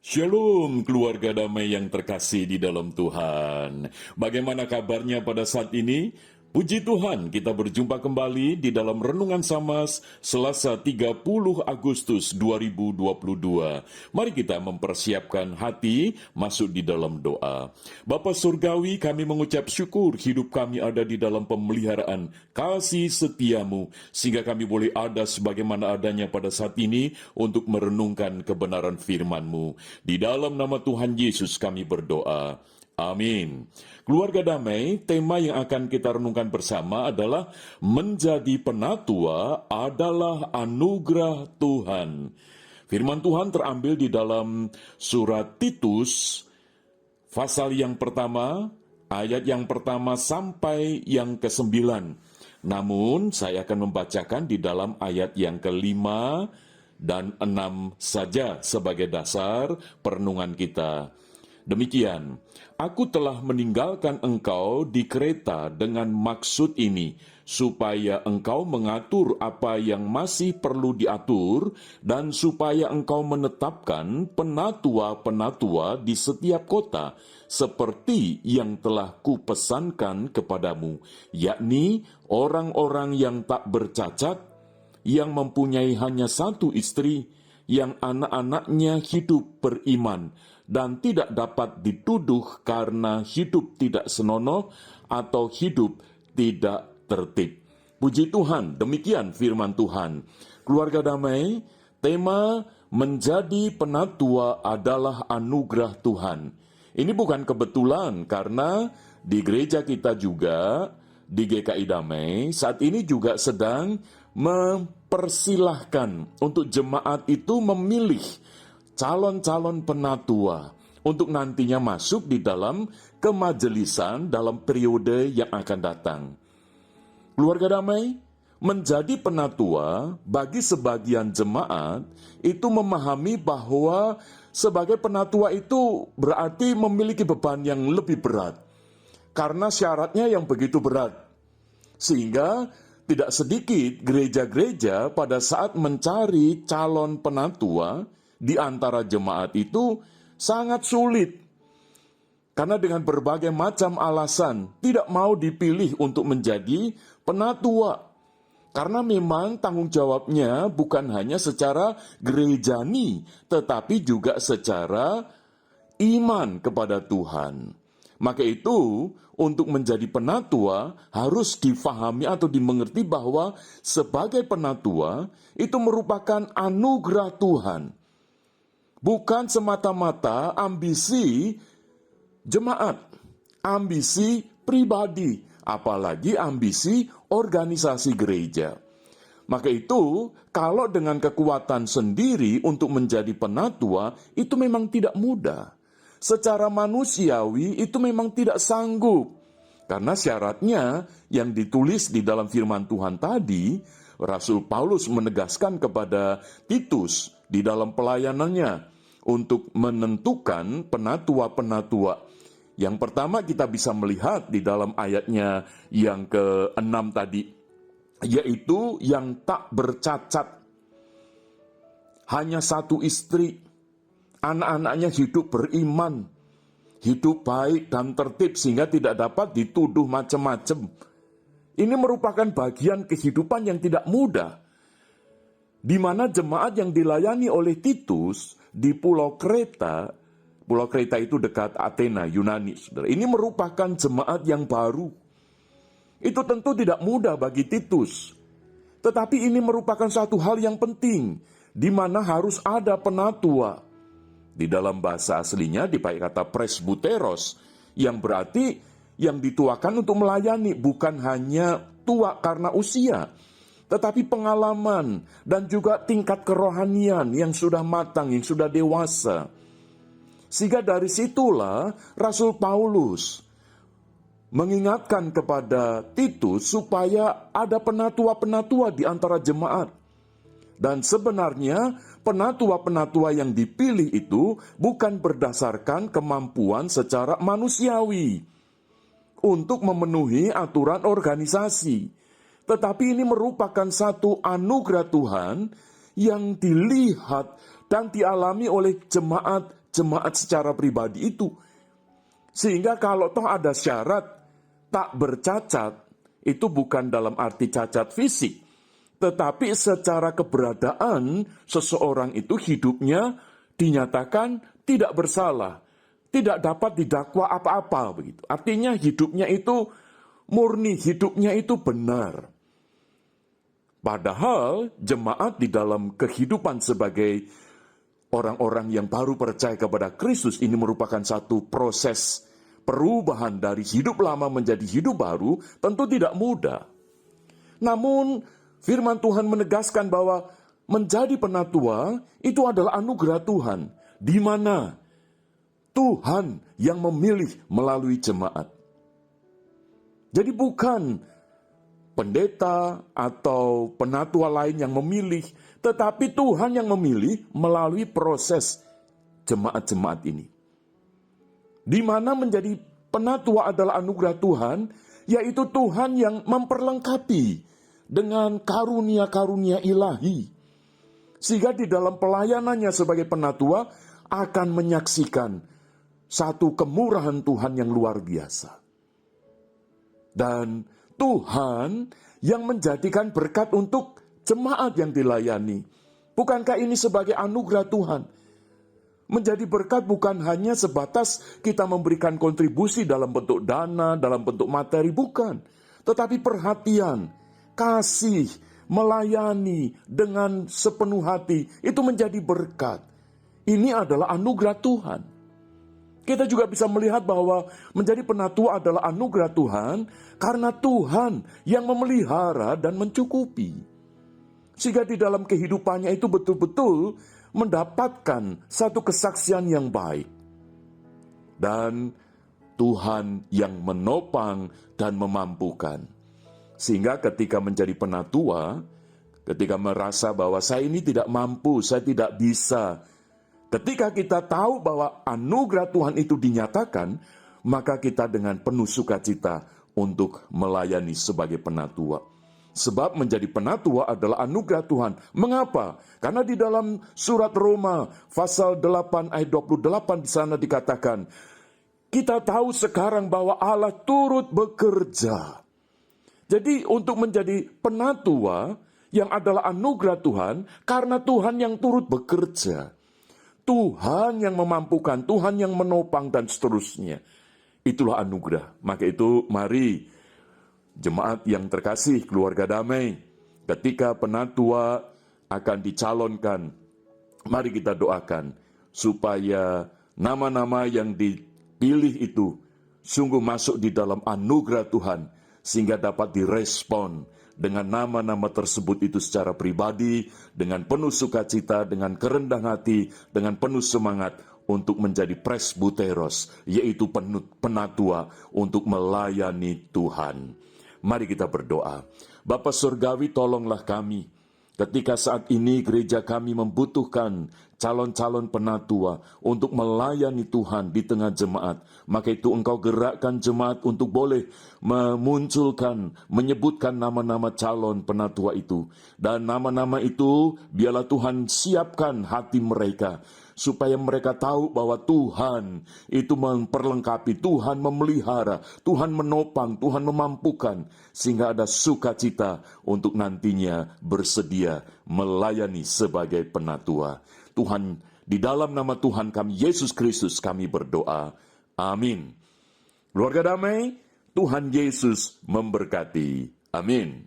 Shalom keluarga damai yang terkasih di dalam Tuhan. Bagaimana kabarnya pada saat ini? Puji Tuhan, kita berjumpa kembali di dalam Renungan Samas Selasa 30 Agustus 2022. Mari kita mempersiapkan hati masuk di dalam doa. Bapa Surgawi, kami mengucap syukur hidup kami ada di dalam pemeliharaan kasih setiamu, sehingga kami boleh ada sebagaimana adanya pada saat ini untuk merenungkan kebenaran firman-Mu. Di dalam nama Tuhan Yesus kami berdoa. Amin. Keluarga damai, tema yang akan kita renungkan bersama adalah menjadi penatua adalah anugerah Tuhan. Firman Tuhan terambil di dalam surat Titus, pasal yang pertama, ayat yang pertama sampai yang ke-9. Namun, saya akan membacakan di dalam ayat yang ke-5 dan 6 saja sebagai dasar perenungan kita. Demikian, aku telah meninggalkan engkau di Kreta dengan maksud ini, supaya engkau mengatur apa yang masih perlu diatur, dan supaya engkau menetapkan penatua-penatua di setiap kota, seperti yang telah kupesankan kepadamu, yakni orang-orang yang tak bercacat, yang mempunyai hanya satu istri, yang anak-anaknya hidup beriman, dan tidak dapat dituduh karena hidup tidak senonoh atau hidup tidak tertib. Puji Tuhan, demikian firman Tuhan. Keluarga damai, tema menjadi penatua adalah anugerah Tuhan. Ini bukan kebetulan, karena di gereja kita juga, di GKI Damai, saat ini juga sedang mempersilahkan untuk jemaat itu memilih calon-calon penatua untuk nantinya masuk di dalam kemajelisan dalam periode yang akan datang. Keluarga damai, menjadi penatua bagi sebagian jemaat itu memahami bahwa sebagai penatua itu berarti memiliki beban yang lebih berat, karena syaratnya yang begitu berat. Sehingga tidak sedikit gereja-gereja pada saat mencari calon penatua di antara jemaat itu sangat sulit. Karena dengan berbagai macam alasan tidak mau dipilih untuk menjadi penatua. Karena memang tanggung jawabnya bukan hanya secara gerejani, tetapi juga secara iman kepada Tuhan. Maka itu, untuk menjadi penatua harus difahami atau dimengerti bahwa sebagai penatua itu merupakan anugerah Tuhan. Bukan semata-mata ambisi jemaat, ambisi pribadi, apalagi ambisi organisasi gereja. Maka itu, kalau dengan kekuatan sendiri untuk menjadi penatua, itu memang tidak mudah. Secara manusiawi itu memang tidak sanggup. Karena syaratnya yang ditulis di dalam firman Tuhan tadi, Rasul Paulus menegaskan kepada Titus di dalam pelayanannya untuk menentukan penatua-penatua. Yang pertama kita bisa melihat di dalam ayatnya yang ke-6 tadi, yaitu yang tak bercacat, hanya satu istri, anak-anaknya hidup beriman, hidup baik dan tertib sehingga tidak dapat dituduh macam-macam. Ini merupakan bagian kehidupan yang tidak mudah, di mana jemaat yang dilayani oleh Titus di Pulau Kreta itu dekat Athena, Yunani, saudara. Ini merupakan jemaat yang baru. Itu tentu tidak mudah bagi Titus. Tetapi ini merupakan satu hal yang penting, di mana harus ada penatua. Di dalam bahasa aslinya dipakai kata presbuteros, yang berarti yang dituakan untuk melayani, bukan hanya tua karena usia, tetapi pengalaman dan juga tingkat kerohanian yang sudah matang, yang sudah dewasa. Sehingga dari situlah Rasul Paulus mengingatkan kepada Titus supaya ada penatua-penatua di antara jemaat. Dan sebenarnya penatua-penatua yang dipilih itu bukan berdasarkan kemampuan secara manusiawi untuk memenuhi aturan organisasi, tetapi ini merupakan satu anugerah Tuhan yang dilihat dan dialami oleh jemaat jemaat secara pribadi itu. Sehingga kalau toh ada syarat tak bercacat, itu bukan dalam arti cacat fisik, tetapi secara keberadaan seseorang itu hidupnya dinyatakan tidak bersalah, tidak dapat didakwa apa-apa begitu. Artinya hidupnya itu murni, hidupnya itu benar. Padahal jemaat di dalam kehidupan sebagai orang-orang yang baru percaya kepada Kristus ini merupakan satu proses perubahan dari hidup lama menjadi hidup baru, tentu tidak mudah. Namun firman Tuhan menegaskan bahwa menjadi penatua itu adalah anugerah Tuhan, di mana Tuhan yang memilih melalui jemaat. Jadi bukan pendeta atau penatua lain yang memilih, tetapi Tuhan yang memilih melalui proses jemaat-jemaat ini. Di mana menjadi penatua adalah anugerah Tuhan, yaitu Tuhan yang memperlengkapi dengan karunia-karunia ilahi. Sehingga di dalam pelayanannya sebagai penatua akan menyaksikan satu kemurahan Tuhan yang luar biasa. Dan Tuhan yang menjadikan berkat untuk jemaat yang dilayani. Bukankah ini sebagai anugerah Tuhan? Menjadi berkat bukan hanya sebatas kita memberikan kontribusi dalam bentuk dana, dalam bentuk materi, bukan. Tetapi perhatian, kasih, melayani dengan sepenuh hati, itu menjadi berkat. Ini adalah anugerah Tuhan. Kita juga bisa melihat bahwa menjadi penatua adalah anugerah Tuhan karena Tuhan yang memelihara dan mencukupi. Sehingga di dalam kehidupannya itu betul-betul mendapatkan satu kesaksian yang baik. Dan Tuhan yang menopang dan memampukan. Sehingga ketika menjadi penatua, ketika merasa bahwa saya ini tidak mampu, saya tidak bisa, ketika kita tahu bahwa anugerah Tuhan itu dinyatakan, maka kita dengan penuh sukacita untuk melayani sebagai penatua. Sebab menjadi penatua adalah anugerah Tuhan. Mengapa? Karena di dalam surat Roma pasal 8 ayat 28 di sana dikatakan, kita tahu sekarang bahwa Allah turut bekerja. Jadi untuk menjadi penatua yang adalah anugerah Tuhan, karena Tuhan yang turut bekerja. Tuhan yang memampukan, Tuhan yang menopang dan seterusnya. Itulah anugerah. Maka itu mari jemaat yang terkasih, keluarga damai, ketika penatua akan dicalonkan, mari kita doakan supaya nama-nama yang dipilih itu sungguh masuk di dalam anugerah Tuhan, sehingga dapat direspon dengan nama-nama tersebut itu secara pribadi, dengan penuh sukacita, dengan kerendahan hati, dengan penuh semangat untuk menjadi presbuteros, yaitu penatua untuk melayani Tuhan. Mari kita berdoa. Bapa Surgawi, tolonglah kami ketika saat ini gereja kami membutuhkan calon-calon penatua untuk melayani Tuhan di tengah jemaat. Maka itu Engkau gerakkan jemaat untuk boleh memunculkan, menyebutkan nama-nama calon penatua itu. Dan nama-nama itu biarlah Tuhan siapkan hati mereka, supaya mereka tahu bahwa Tuhan itu memperlengkapi, Tuhan memelihara, Tuhan menopang, Tuhan memampukan, sehingga ada sukacita untuk nantinya bersedia melayani sebagai penatua. Tuhan, di dalam nama Tuhan kami, Yesus Kristus, kami berdoa. Amin. Keluarga damai, Tuhan Yesus memberkati. Amin.